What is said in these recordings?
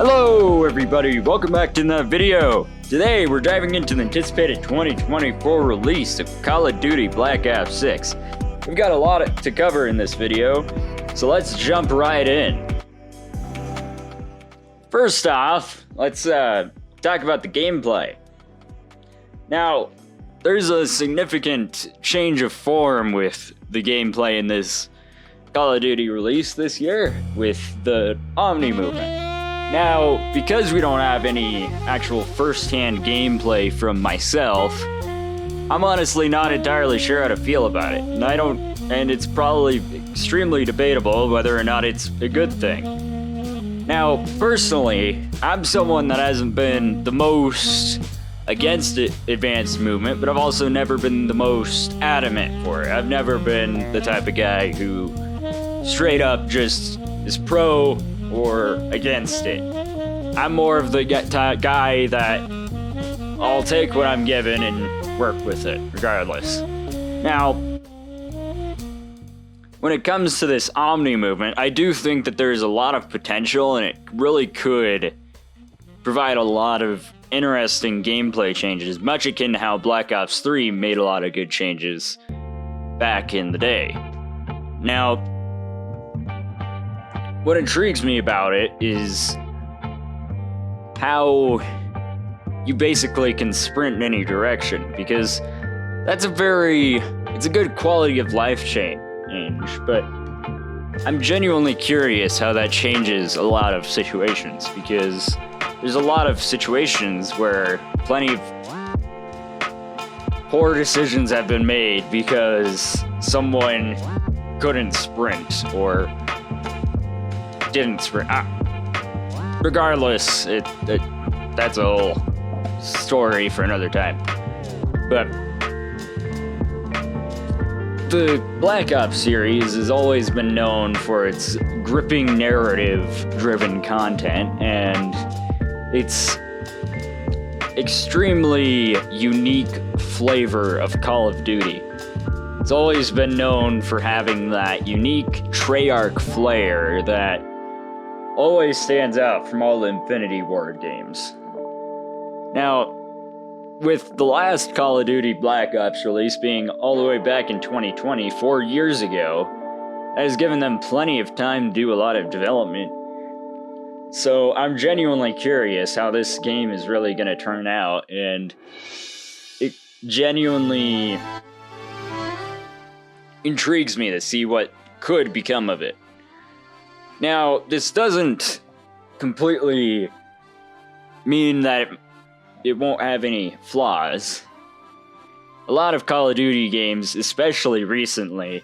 Hello everybody, welcome back to another video. Today we're diving into the anticipated 2024 release of Call of Duty Black Ops 6. We've got a lot to cover in this video, so let's jump right in. First off, let's talk about the gameplay. Now, there's a significant change of form with the gameplay in this Call of Duty release this year with the Omni movement. Now, because we don't have any actual first-hand gameplay from myself, I'm honestly not entirely sure how to feel about it. And it's probably extremely debatable whether or not it's a good thing. Now, personally, I'm someone that hasn't been the most against advanced movement, but I've also never been the most adamant for it. I've never been the type of guy who straight up just is pro or against it. I'm more of the guy that I'll take what I'm given and work with it regardless. Now, when it comes to this Omni movement, I do think that there's a lot of potential and it really could provide a lot of interesting gameplay changes, much akin to how Black Ops 3 made a lot of good changes back in the day. Now, what intrigues me about it is how you basically can sprint in any direction, because it's a good quality of life change, but I'm genuinely curious how that changes a lot of situations, because there's a lot of situations where plenty of poor decisions have been made because someone couldn't sprint or didn't sprint. Regardless, that's a whole story for another time. But the Black Ops series has always been known for its gripping narrative-driven content and its extremely unique flavor of Call of Duty. It's always been known for having that unique Treyarch flair that always stands out from all the Infinity Ward games. Now, with the last Call of Duty Black Ops release being all the way back in 2020, 4 years ago, that has given them plenty of time to do a lot of development. So I'm genuinely curious how this game is really going to turn out, and it genuinely intrigues me to see what could become of it. Now, this doesn't completely mean that it won't have any flaws. A lot of Call of Duty games, especially recently,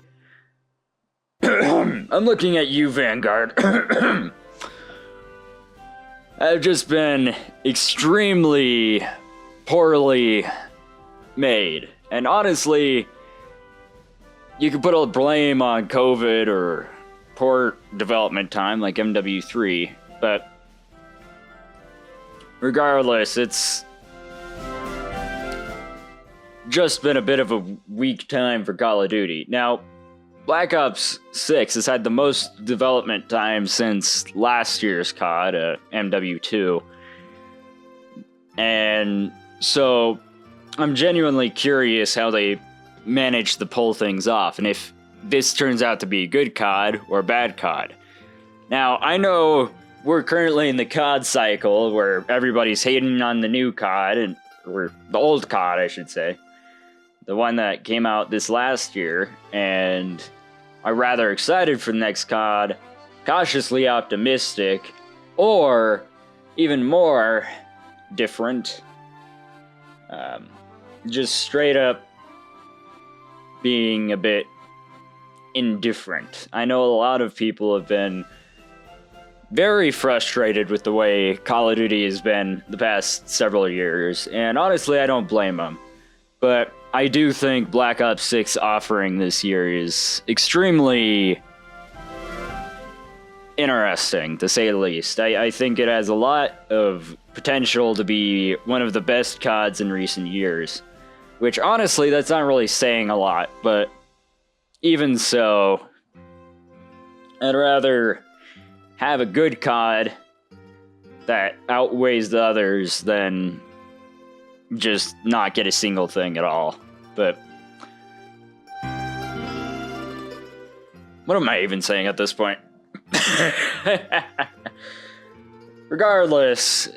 I'm looking at you, Vanguard, have just been extremely poorly made. And honestly, you could put all the blame on COVID or poor development time like MW3, but regardless, it's just been a bit of a weak time for Call of Duty. Now, Black Ops 6 has had the most development time since last year's COD, MW2, and so I'm genuinely curious how they managed to pull things off, and if this turns out to be a good COD or a bad COD. Now, I know we're currently in the COD cycle where everybody's hating on the new COD, or the old COD, I should say. The one that came out this last year, and I'm rather excited for the next COD, cautiously optimistic, or even more different, just straight up being a bit indifferent. I know a lot of people have been very frustrated with the way Call of Duty has been the past several years, and honestly, I don't blame them. But I do think Black Ops 6 offering this year is extremely interesting, to say the least. I think it has a lot of potential to be one of the best CODs in recent years, which honestly, that's not really saying a lot, but even so, I'd rather have a good COD that outweighs the others than just not get a single thing at all. But what am I even saying at this point? Regardless,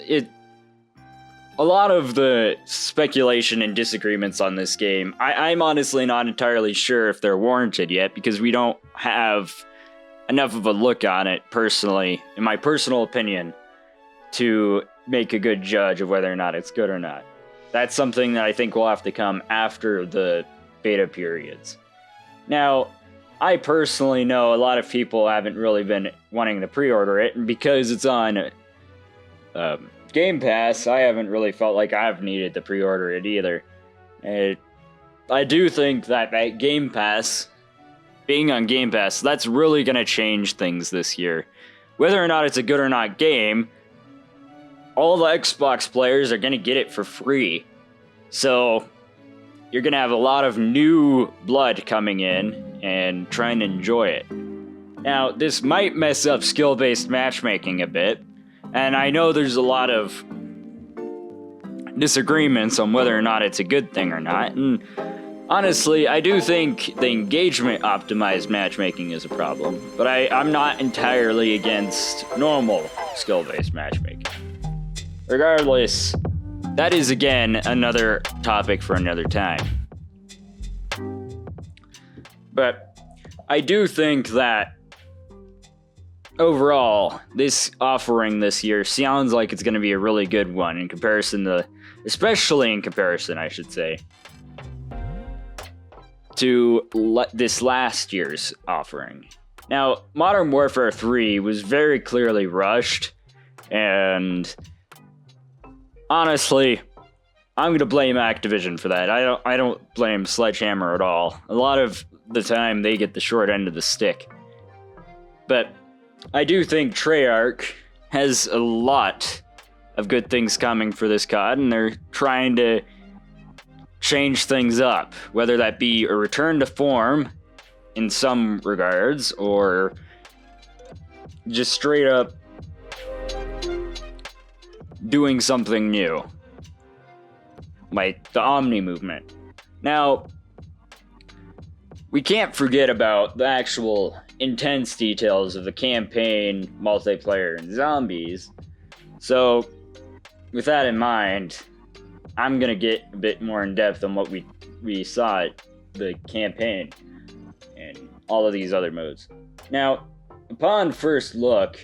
a lot of the speculation and disagreements on this game, I'm honestly not entirely sure if they're warranted yet, because we don't have enough of a look on it personally, in my personal opinion, to make a good judge of whether or not it's good or not. That's something that I think will have to come after the beta periods. Now, I personally know a lot of people haven't really been wanting to pre-order it, and because it's on Game Pass, I haven't really felt like I've needed to pre-order it either. I do think that Game Pass, being on Game Pass, that's really going to change things this year. Whether or not it's a good or not game, all the Xbox players are going to get it for free. So you're going to have a lot of new blood coming in and trying to enjoy it. Now, this might mess up skill-based matchmaking a bit, and I know there's a lot of disagreements on whether or not it's a good thing or not, and honestly, I do think the engagement optimized matchmaking is a problem, but I'm not entirely against normal skill-based matchmaking. Regardless, that is again another topic for another time. But I do think that overall, this offering this year sounds like it's going to be a really good one in comparison to, especially in comparison, I should say, to this last year's offering. Now, Modern Warfare 3 was very clearly rushed, and honestly, I'm going to blame Activision for that. I don't blame Sledgehammer at all. A lot of the time, they get the short end of the stick. But I do think Treyarch has a lot of good things coming for this COD, and they're trying to change things up, whether that be a return to form in some regards, or just straight up doing something new, like the Omni movement. Now, we can't forget about the actual intense details of the campaign, multiplayer, and zombies. So, with that in mind, I'm gonna get a bit more in depth on what we saw at the campaign and all of these other modes. Now, upon first look,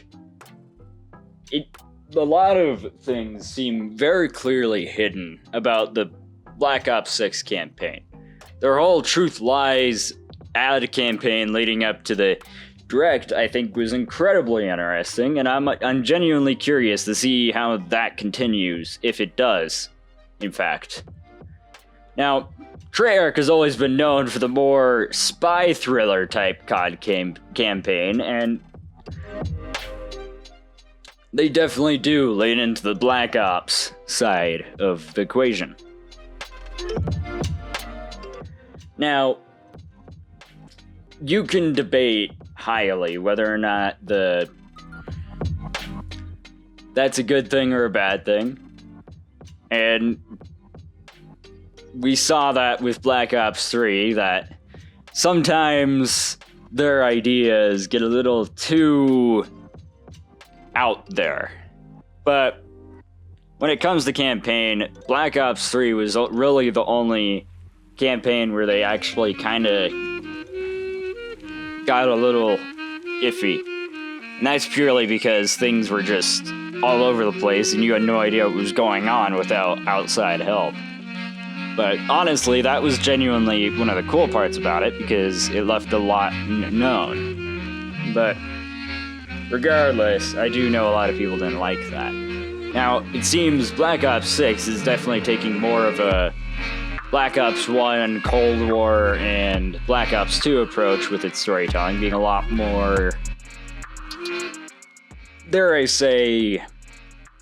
a lot of things seem very clearly hidden about the Black Ops 6 campaign. Their whole Truth Lies ad campaign leading up to the Direct, I think, was incredibly interesting, and I'm genuinely curious to see how that continues, if it does, in fact. Now, Treyarch has always been known for the more spy thriller type COD campaign, and they definitely do lean into the Black Ops side of the equation. Now, you can debate highly whether or not that's a good thing or a bad thing. And we saw that with Black Ops 3, that sometimes their ideas get a little too out there. But when it comes to campaign, Black Ops 3 was really the only campaign where they actually kind of got a little iffy. And that's purely because things were just all over the place and you had no idea what was going on without outside help. But honestly, that was genuinely one of the cool parts about it, because it left a lot known. But regardless, I do know a lot of people didn't like that. Now, it seems Black Ops 6 is definitely taking more of a Black Ops 1, Cold War, and Black Ops 2 approach with its storytelling, being a lot more, dare I say,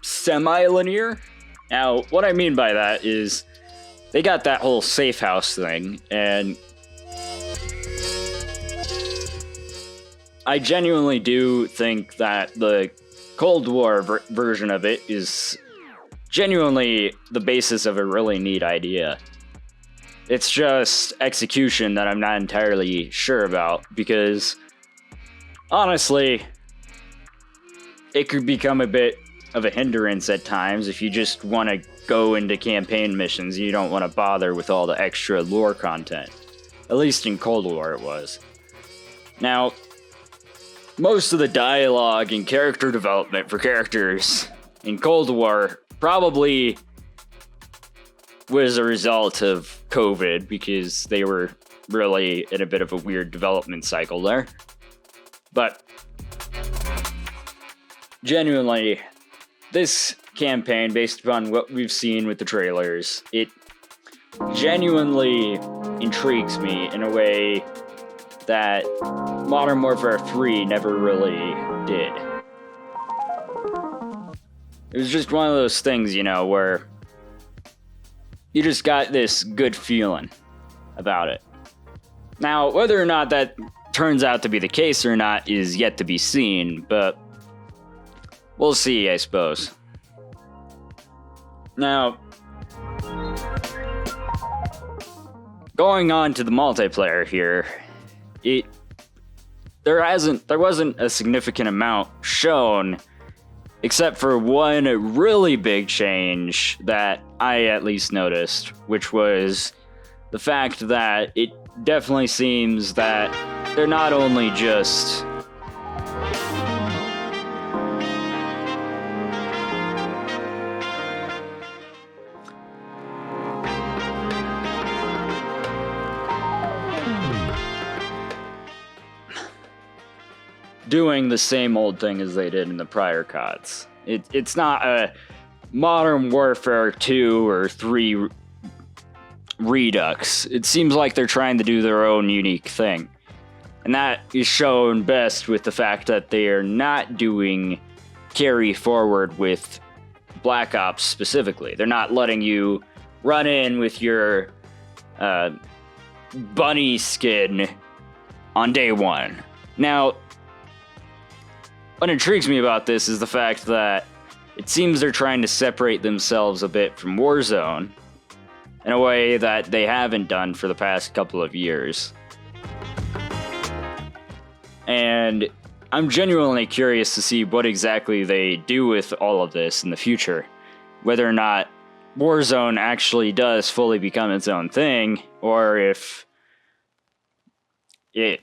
semi-linear. Now, what I mean by that is they got that whole safe house thing, and I genuinely do think that the Cold War version of it is genuinely the basis of a really neat idea. It's just execution that I'm not entirely sure about, because honestly, it could become a bit of a hindrance at times if you just want to go into campaign missions and you don't want to bother with all the extra lore content. At least in Cold War it was. Now, most of the dialogue and character development for characters in Cold War probably was a result of COVID, because they were really in a bit of a weird development cycle there. But genuinely, this campaign, based upon what we've seen with the trailers, it genuinely intrigues me in a way that Modern Warfare 3 never really did. It was just one of those things, you know, where you just got this good feeling about it. Now, whether or not that turns out to be the case or not is yet to be seen, but we'll see, I suppose. Now, going on to the multiplayer here, there wasn't a significant amount shown, except for one really big change that I at least noticed, which was the fact that it definitely seems that they're not only just doing the same old thing as they did in the prior CODs. It's not a Modern Warfare 2 or 3 redux. It seems like they're trying to do their own unique thing. And that is shown best with the fact that they are not doing carry forward with Black Ops specifically. They're not letting you run in with your bunny skin on day one. Now, what intrigues me about this is the fact that it seems they're trying to separate themselves a bit from Warzone in a way that they haven't done for the past couple of years. And I'm genuinely curious to see what exactly they do with all of this in the future. Whether or not Warzone actually does fully become its own thing, or if it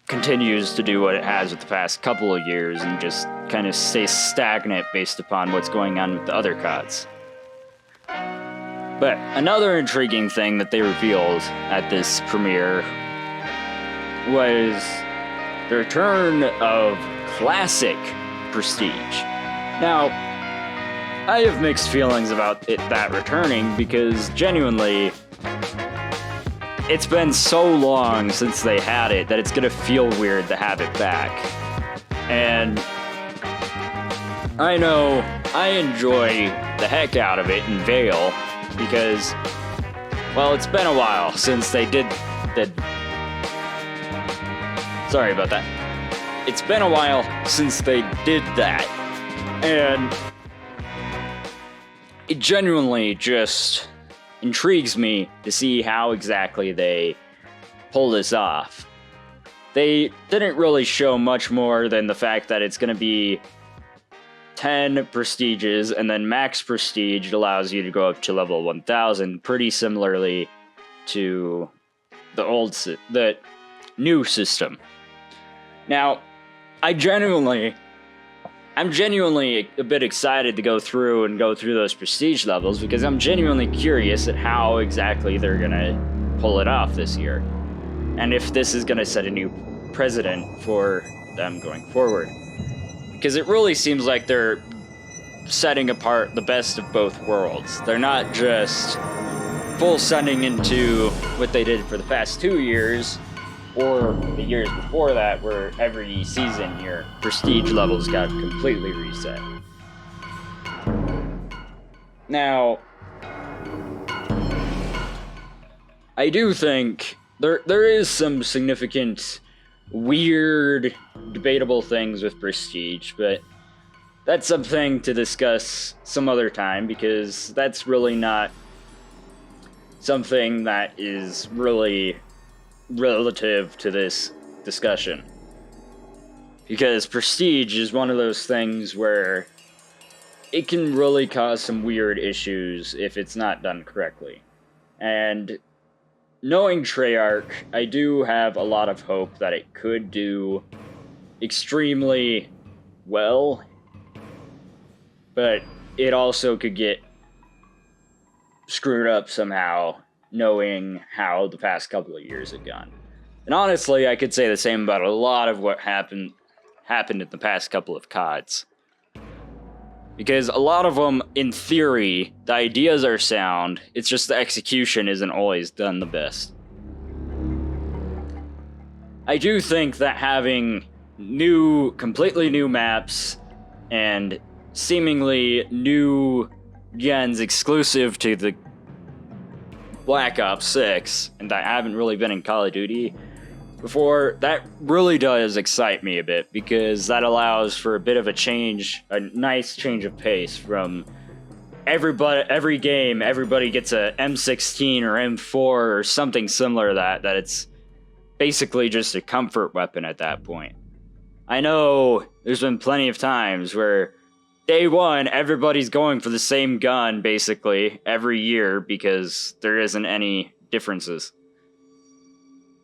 continues to do what it has with the past couple of years and just kind of stay stagnant based upon what's going on with the other CODs. But another intriguing thing that they revealed at this premiere was the return of classic Prestige. Now, I have mixed feelings about that returning, because genuinely, it's been so long since they had it that it's gonna feel weird to have it back. And I know I enjoy the heck out of it in Vale, because, well, it's been a while since they did. Sorry about that. It's been a while since they did that, and it genuinely just intrigues me to see how exactly they pull this off. They didn't really show much more than the fact that it's going to be 10 prestiges, and then max prestige allows you to go up to level 1000, pretty similarly to the new system. Now, I'm genuinely a bit excited to go through those prestige levels, because I'm genuinely curious at how exactly they're gonna pull it off this year, and if this is gonna set a new precedent for them going forward. Because it really seems like they're setting apart the best of both worlds. They're not just full sending into what they did for the past 2 years, or the years before that, where every season your prestige levels got completely reset. Now, I do think there is some significant, weird, debatable things with prestige, but that's something to discuss some other time, because that's really not something that is really relative to this discussion. Because prestige is one of those things where it can really cause some weird issues if it's not done correctly. And knowing Treyarch, I do have a lot of hope that it could do extremely well, but it also could get screwed up somehow, knowing how the past couple of years have gone. And honestly, I could say the same about a lot of what happened in the past couple of CODs. Because a lot of them, in theory, the ideas are sound, it's just the execution isn't always done the best. I do think that having completely new maps and seemingly new guns exclusive to the Black Ops 6, and that haven't really been in Call of Duty before, that really does excite me a bit, because that allows for a bit of a nice change of pace from every game, everybody gets a M16 or M4 or something similar to that it's basically just a comfort weapon at that point. I know there's been plenty of times where day one, everybody's going for the same gun, basically, every year, because there isn't any differences.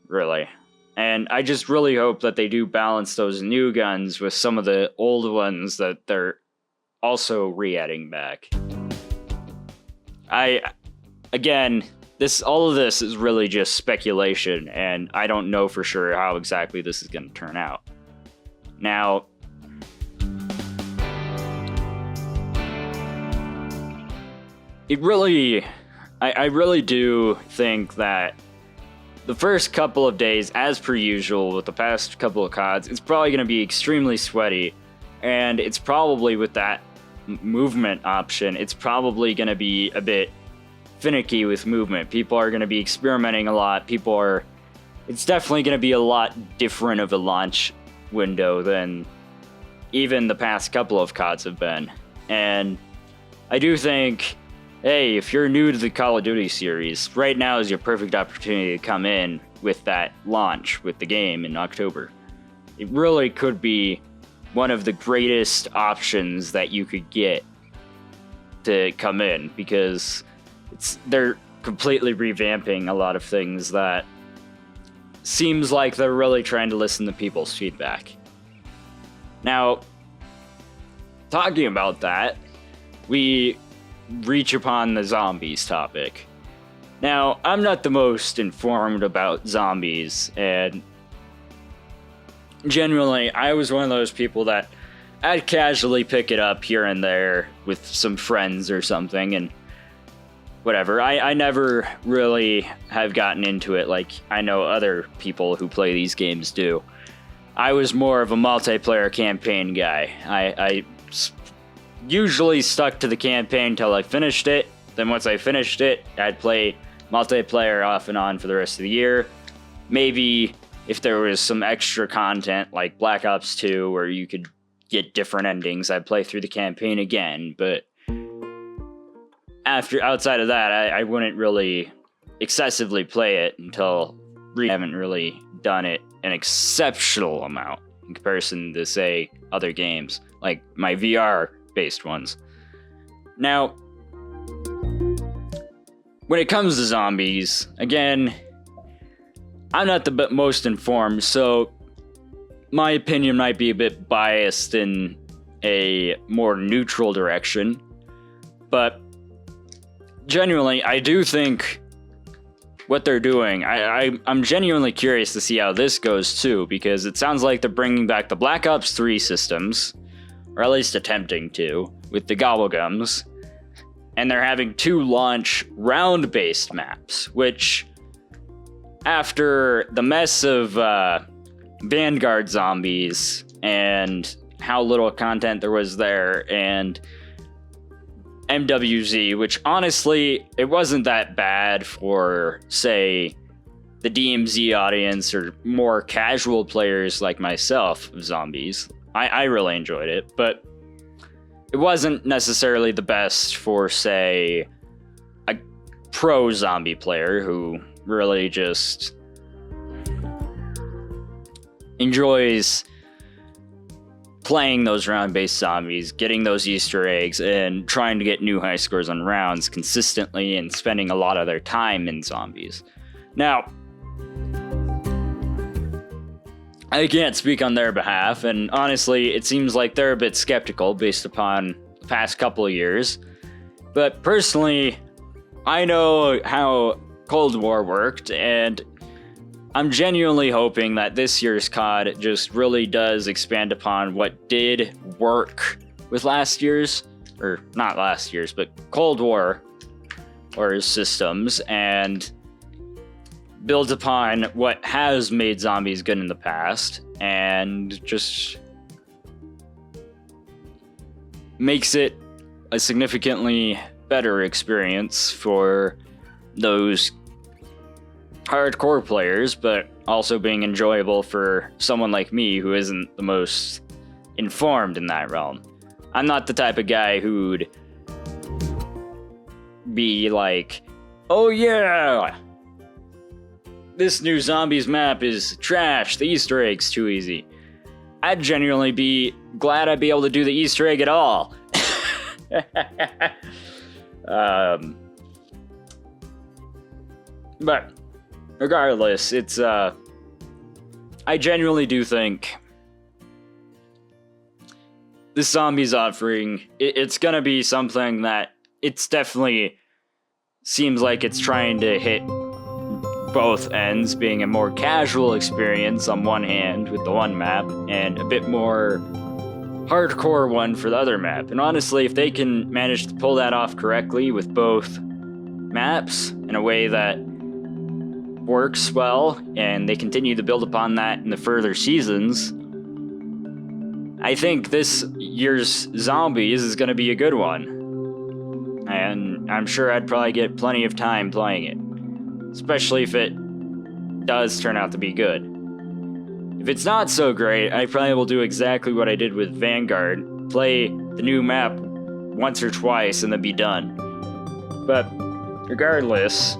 Really. And I just really hope that they do balance those new guns with some of the old ones that they're also re-adding back. All of this is really just speculation, and I don't know for sure how exactly this is going to turn out. Now, I really do think that the first couple of days, as per usual with the past couple of CODs, it's probably going to be extremely sweaty, and it's probably with that movement option, it's probably going to be a bit finicky with movement. People are going to be experimenting a lot. It's definitely going to be a lot different of a launch window than even the past couple of CODs have been. And I do think, hey, if you're new to the Call of Duty series, right now is your perfect opportunity to come in with that launch with the game in October. It really could be one of the greatest options that you could get to come in, because they're completely revamping a lot of things that seems like they're really trying to listen to people's feedback. Now, talking about that, we reach upon the zombies topic. Now, I'm not the most informed about zombies, and genuinely, I was one of those people that I'd casually pick it up here and there with some friends or something, and whatever. I never really have gotten into it like I know other people who play these games do. I was more of a multiplayer campaign guy. I usually stuck to the campaign till I finished it. Then once I finished it, I'd play multiplayer off and on for the rest of the year. Maybe if there was some extra content like Black Ops 2 where you could get different endings, I'd play through the campaign again. But outside of that, I wouldn't really excessively play it until I haven't really done it an exceptional amount in comparison to, say, other games, like my VR-based ones. Now, when it comes to zombies, again, I'm not the most informed, so my opinion might be a bit biased in a more neutral direction, but genuinely, I do think what they're doing, I'm genuinely curious to see how this goes too, because it sounds like they're bringing back the Black Ops 3 systems, or at least attempting to, with the Gobblegums, and they're having 2 launch round-based maps, which, after the mess of Vanguard zombies and how little content there was there, and MWZ, which honestly, it wasn't that bad for, say, the DMZ audience or more casual players like myself of zombies. I really enjoyed it, but it wasn't necessarily the best for, say, a pro zombie player who really just enjoys playing those round-based zombies, getting those Easter eggs, and trying to get new high scores on rounds consistently and spending a lot of their time in zombies. Now, I can't speak on their behalf, and honestly, it seems like they're a bit skeptical based upon the past couple of years. But personally, I know how Cold War worked, and I'm genuinely hoping that this year's COD just really does expand upon what did work with last year's, or not last year's, but Cold War or systems, and builds upon what has made zombies good in the past, and just makes it a significantly better experience for those hardcore players, but also being enjoyable for someone like me who isn't the most informed in that realm. I'm not the type of guy who'd be like, oh yeah, this new zombies map is trash, the Easter egg's too easy. I'd genuinely be glad I'd be able to do the Easter egg at all. But regardless, it's I genuinely do think this zombies offering, it's gonna be something that it's definitely seems like it's trying to hit both ends, being a more casual experience on one hand with the one map, and a bit more hardcore one for the other map. And honestly, if they can manage to pull that off correctly with both maps in a way that works well, and they continue to build upon that in the further seasons, I think this year's Zombies is going to be a good one. And I'm sure I'd probably get plenty of time playing it, especially if it does turn out to be good. If it's not so great, I probably will do exactly what I did with Vanguard, play the new map once or twice and then be done. But regardless,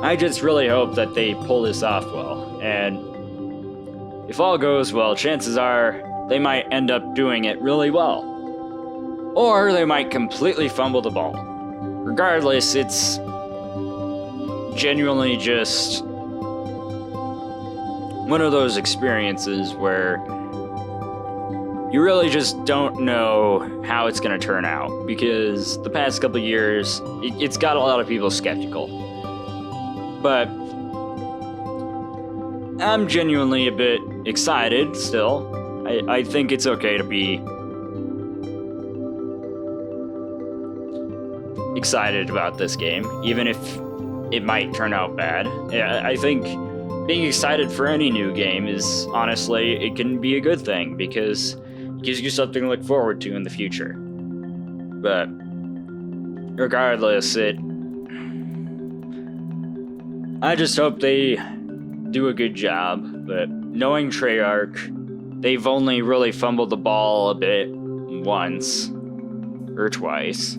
I just really hope that they pull this off well, and if all goes well, chances are they might end up doing it really well. Or they might completely fumble the ball. Regardless, it's genuinely just one of those experiences where you really just don't know how it's going to turn out, because the past couple of years, it's got a lot of people skeptical. But I'm genuinely a bit excited still. I think it's okay to be excited about this game, even if it might turn out bad. I think being excited for any new game is, honestly, it can be a good thing, because it gives you something to look forward to in the future. But regardless, I just hope they do a good job. But knowing Treyarch, they've only really fumbled the ball a bit once or twice.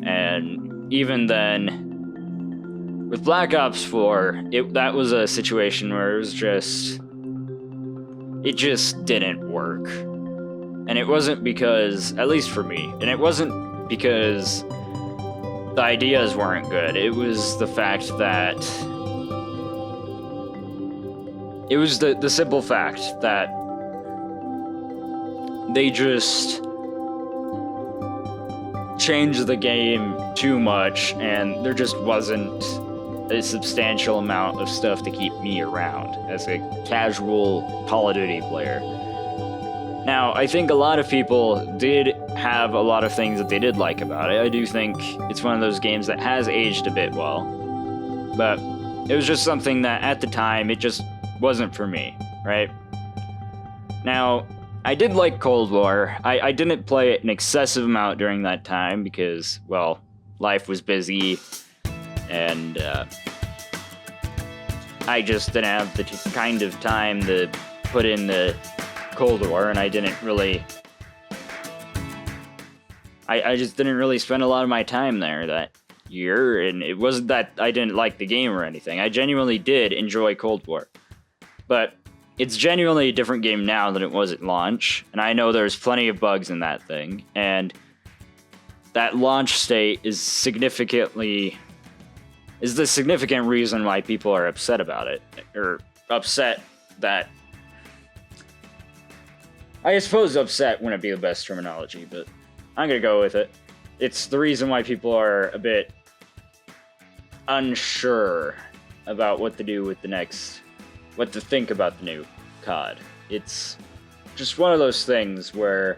And even then, with Black Ops 4, that was a situation where it just didn't work. And it wasn't because, at least for me, and it wasn't because the ideas weren't good. It was the fact that it was the simple fact that they just changed the game too much, and there just wasn't a substantial amount of stuff to keep me around as a casual Call of Duty player. Now, I think a lot of people did have a lot of things that they did like about it. I do think it's one of those games that has aged a bit well, but it was just something that at the time, it just wasn't for me, right? Now, I did like Cold War. I didn't play it an excessive amount during that time because, well, life was busy, and I just didn't have the kind of time to put in the Cold War, and I didn't really I just didn't really spend a lot of my time there that year, and it wasn't that I didn't like the game or anything. I genuinely did enjoy Cold War. But it's genuinely a different game now than it was at launch, and I know there's plenty of bugs in that thing, and that launch state is the significant reason why people are upset about it, or upset that... I suppose upset wouldn't be the best terminology, but I'm gonna go with it. It's the reason why people are a bit unsure about what to do with what to think about the new COD. It's just one of those things where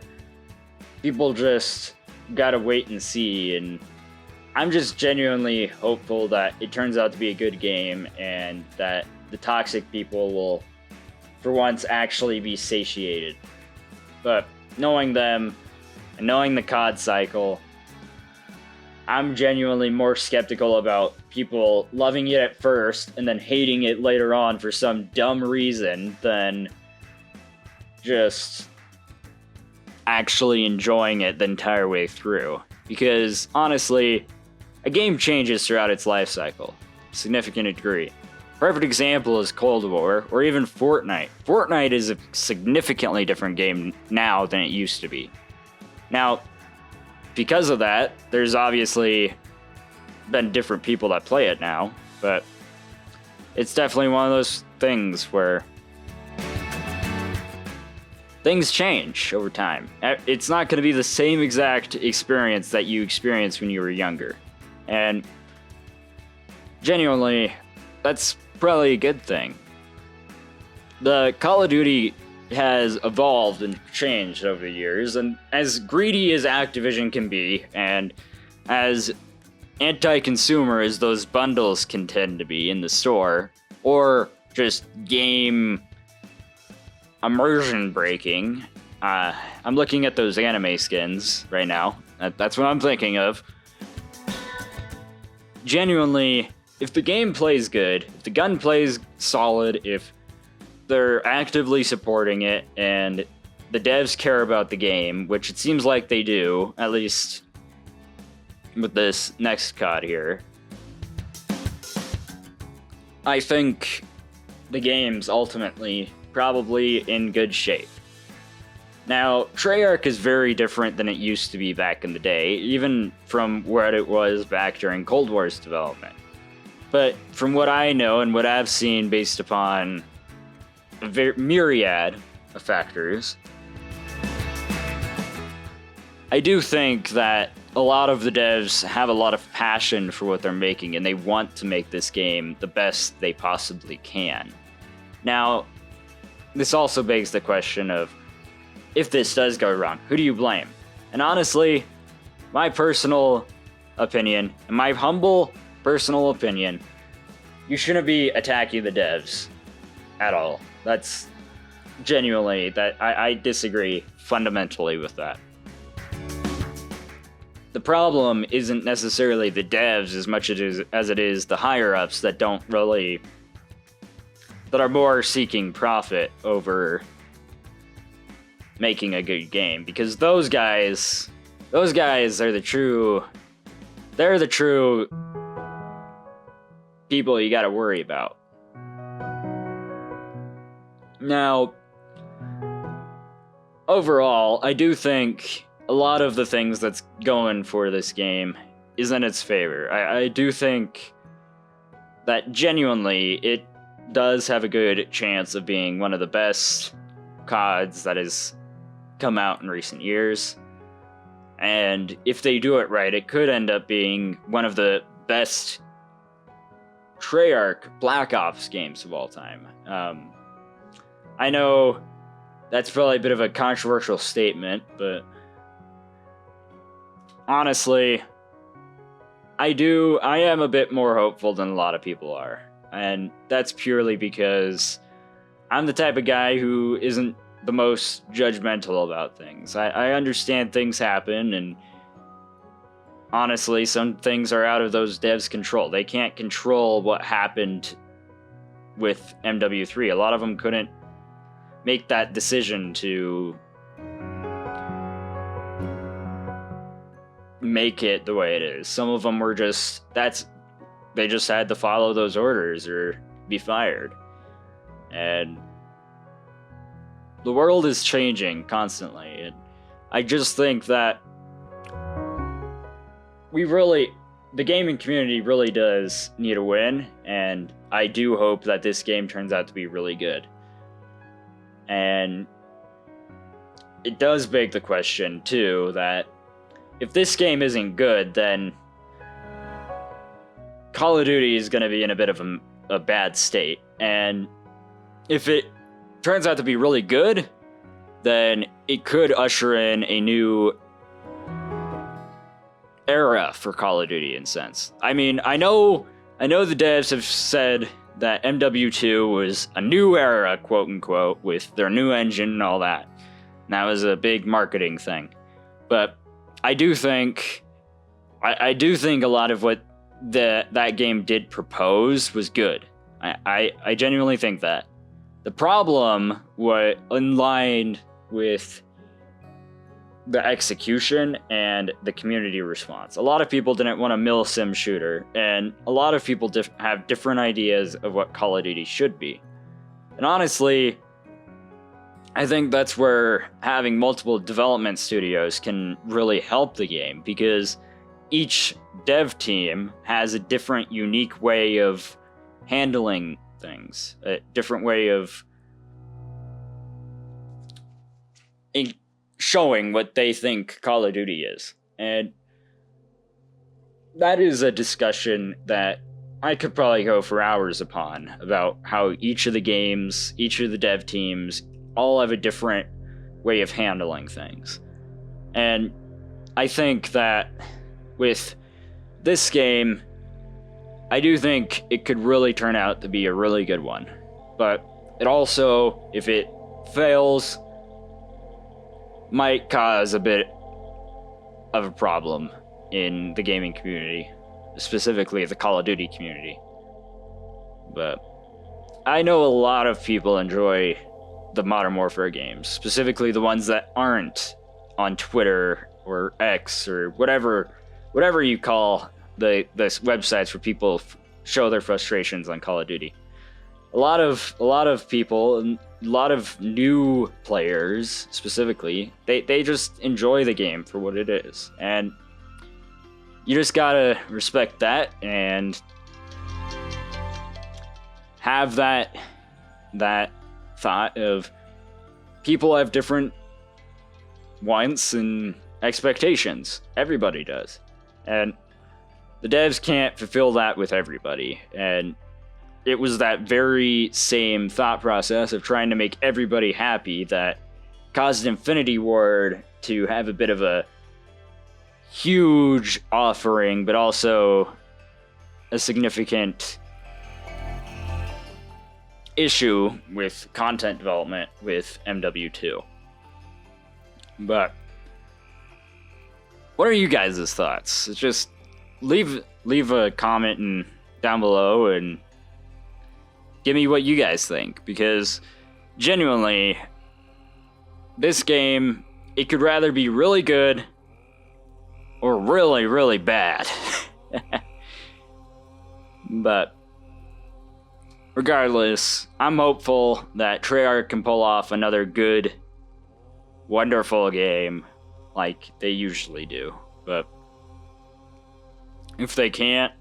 people just gotta wait and see, and I'm just genuinely hopeful that it turns out to be a good game and that the toxic people will, for once, actually be satiated. But knowing them and knowing the COD cycle, I'm genuinely more skeptical about people loving it at first and then hating it later on for some dumb reason than just actually enjoying it the entire way through. Because honestly, a game changes throughout its life cycle, significant degree. Perfect example is Cold War, or even Fortnite. Fortnite is a significantly different game now than it used to be. Now, because of that, there's obviously been different people that play it now, but it's definitely one of those things where things change over time. It's not going to be the same exact experience that you experienced when you were younger. And genuinely, that's probably a good thing. The Call of Duty has evolved and changed over the years, and as greedy as Activision can be, and as anti-consumer as those bundles can tend to be in the store, or just game immersion breaking, I'm looking at those anime skins right now. That's what I'm thinking of. Genuinely, if the game plays good, if the gun plays solid, if they're actively supporting it, and the devs care about the game, which it seems like they do, at least with this next COD here, I think the game's ultimately probably in good shape. Now, Treyarch is very different than it used to be back in the day, even from what it was back during Cold War's development. But from what I know and what I've seen based upon a myriad of factors, I do think that a lot of the devs have a lot of passion for what they're making, and they want to make this game the best they possibly can. Now, this also begs the question of, if this does go wrong, who do you blame? And honestly, my personal opinion, and my humble personal opinion, you shouldn't be attacking the devs at all. That's genuinely, that I disagree fundamentally with that. The problem isn't necessarily the devs as much as it is the higher-ups that are more seeking profit over making a good game, because those guys are the true people you gotta worry about. Now, overall, I do think a lot of the things that's going for this game is in its favor. I do think that genuinely it does have a good chance of being one of the best CODs that has come out in recent years. And if they do it right, it could end up being one of the best Treyarch Black Ops games of all time. I know that's probably a bit of a controversial statement, but honestly, I am a bit more hopeful than a lot of people are. And that's purely because I'm the type of guy who isn't the most judgmental about things. I understand things happen, and honestly, some things are out of those devs' control. They can't control what happened with MW3. A lot of them couldn't make that decision to make it the way it is. Some of them were just, they just had to follow those orders or be fired. And the world is changing constantly, and I just think that the gaming community really does need a win, and I do hope that this game turns out to be really good. And it does beg the question, too, that if this game isn't good, then Call of Duty is going to be in a bit of a bad state. And if it turns out to be really good, then it could usher in a new era for Call of Duty in a sense. I mean, I know the devs have said that MW2 was a new era, quote unquote, with their new engine and all that. And that was a big marketing thing. But I do think a lot of what that game did propose was good. I genuinely think that. The problem was in line with the execution and the community response. A lot of people didn't want a mil-sim shooter, and a lot of people have different ideas of what Call of Duty should be. And honestly, I think that's where having multiple development studios can really help the game, because each dev team has a different, unique way of handling things, a different way of showing what they think Call of Duty is. And that is a discussion that I could probably go for hours upon, about how each of the games, each of the dev teams, all have a different way of handling things. And I think that with this game, I do think it could really turn out to be a really good one. But it also, if it fails, might cause a bit of a problem in the gaming community, specifically the Call of Duty community. But I know a lot of people enjoy the Modern Warfare games, specifically the ones that aren't on Twitter or X or whatever you call the websites where people show their frustrations on Call of Duty. A lot of people, and a lot of new players specifically, they just enjoy the game for what it is, and you just gotta respect that and have that thought of people have different wants and expectations. Everybody does, and the devs can't fulfill that with everybody. And it was that very same thought process of trying to make everybody happy that caused Infinity Ward to have a bit of a huge offering, but also a significant issue with content development with MW2. But what are you guys' thoughts? Just leave a comment down below and give me what you guys think, because genuinely, this game, it could rather be really good or really, really bad. But regardless, I'm hopeful that Treyarch can pull off another good, wonderful game like they usually do. But if they can't,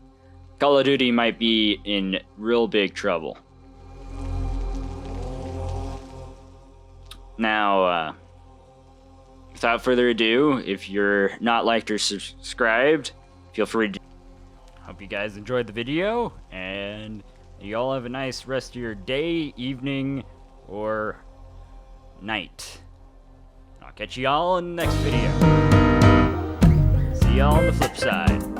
Call of Duty might be in real big trouble. Now, without further ado, if you're not liked or subscribed, feel free to. Hope you guys enjoyed the video, and you all have a nice rest of your day, evening, or night. I'll catch you all in the next video. See y'all on the flip side.